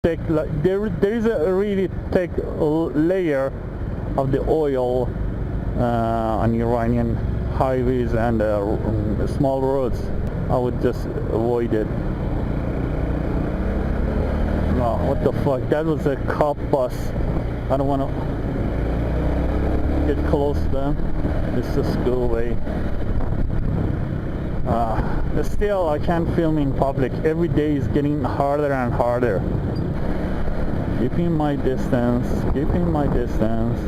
thick, like there is a really thick layer of the oil on Iranian highways and small roads. I would just avoid it. Oh, what the fuck? That was a cop bus. I don't want to get close to them. Let's just go away. Still, I can't film in public. Every day is getting harder and harder. Keeping my distance. Keeping my distance.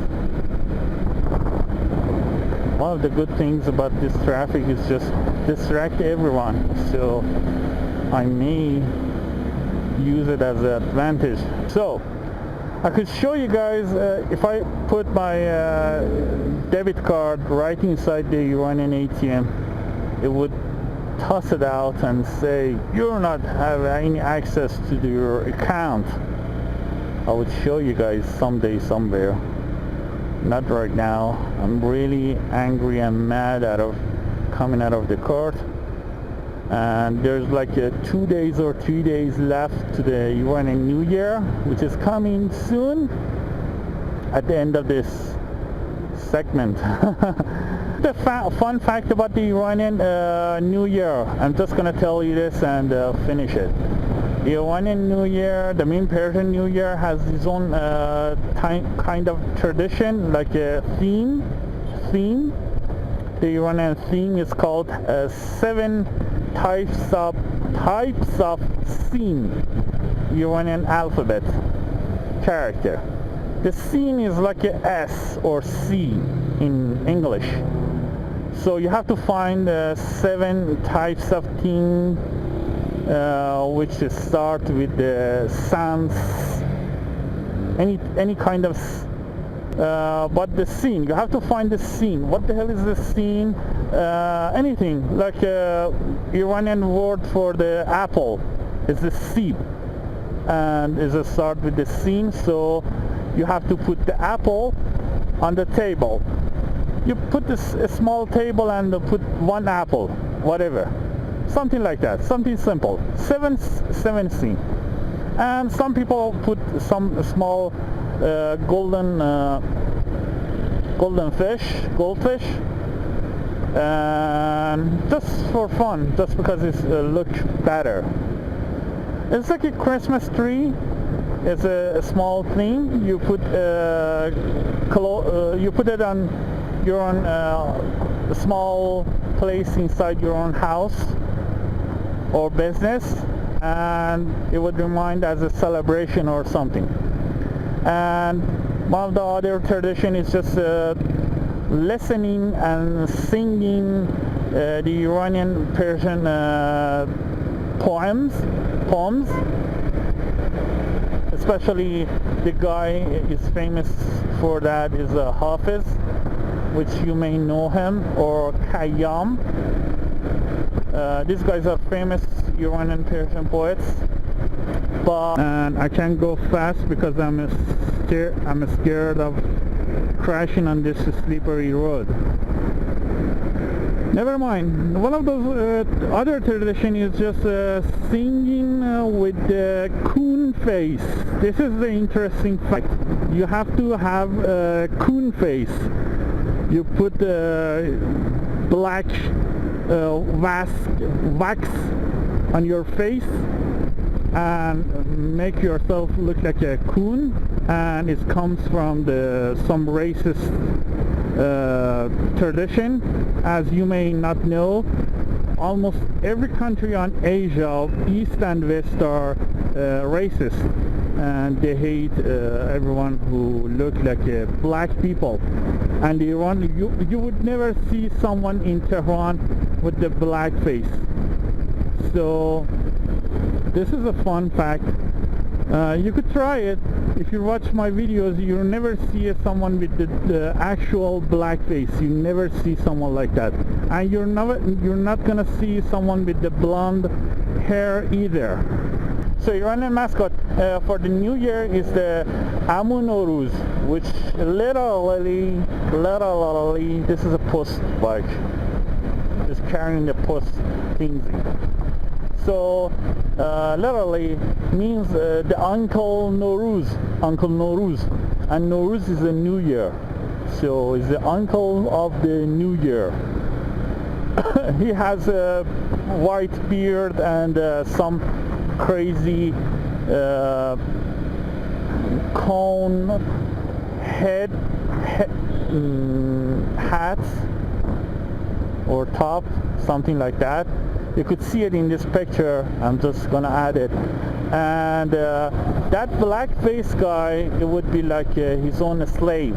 One of the good things about this traffic is just distract everyone. So I may use it as an advantage. So I could show you guys if I put my debit card right inside the Iranian ATM, it would toss it out and say you not have any access to your account. I would show you guys someday somewhere. Not right now. I'm really angry and mad coming out of the court. And there's like 2 days or 3 days left to the Iranian New Year, which is coming soon at the end of this segment. The fun fact about the Iranian New Year, I'm just gonna tell you this and finish it. The Iranian New Year, the main Persian New Year, has its own kind of tradition, like a theme. The Iranian theme is called 7 types of scene, Iranian alphabet character. The scene is like a S or C in English. So you have to find 7 types of theme which start with the sounds, any kind of but the scene, you have to find the scene. What the hell is the scene? Anything like Iranian word for the apple is the seed, and is a start with the scene. So you have to put the apple on the table. You put this a small table and put 1 apple, whatever, something like that, something simple. 7 scene. And some people put some small goldfish, and just for fun, just because it looks better. It's like a Christmas tree. It's a small thing. You put you put it on your own small place inside your own house or business, and it would remind as a celebration or something. And one of the other tradition is just listening and singing the Iranian Persian poems. Especially the guy is famous for that is Hafiz, which you may know him, or Khayyam. These guys are famous Iranian Persian poets. And I can't go fast because I'm scared of crashing on this slippery road. Never mind. One of those other tradition is just singing with the coon face. This is the interesting fact. You have to have a coon face. You put black wax on your face and make yourself look like a coon, and it comes from some racist tradition. As you may not know, almost every country on Asia, East and West, are racist, and they hate everyone who look like black people. And Iran, you would never see someone in Tehran with the black face. So this is a fun fact. You could try it. If you watch my videos, you'll never see someone with the actual black face. You never see someone like that, and you're not gonna see someone with the blonde hair either. So Iranian mascot for the New Year is the Amun, which literally, this is a post bike. It's carrying the post things. So literally means the Uncle Nowruz, and Nowruz is the New Year. So he's the uncle of the New Year. He has a white beard and some crazy cone hat or top, something like that. You could see it in this picture. I'm just gonna add it. And that Blackface guy, it would be like his own slave.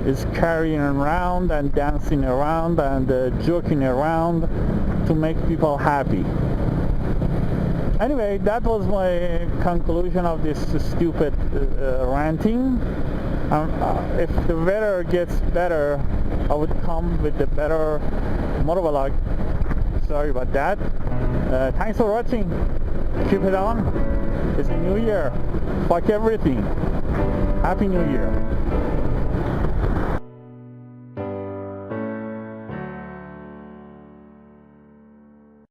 Is carrying around and dancing around and joking around to make people happy. Anyway, that was my conclusion of this stupid ranting. If the weather gets better, I would come with the better motovlog. Sorry about that. Thanks for watching. Keep it on. It's a new year. Fuck everything. Happy New Year.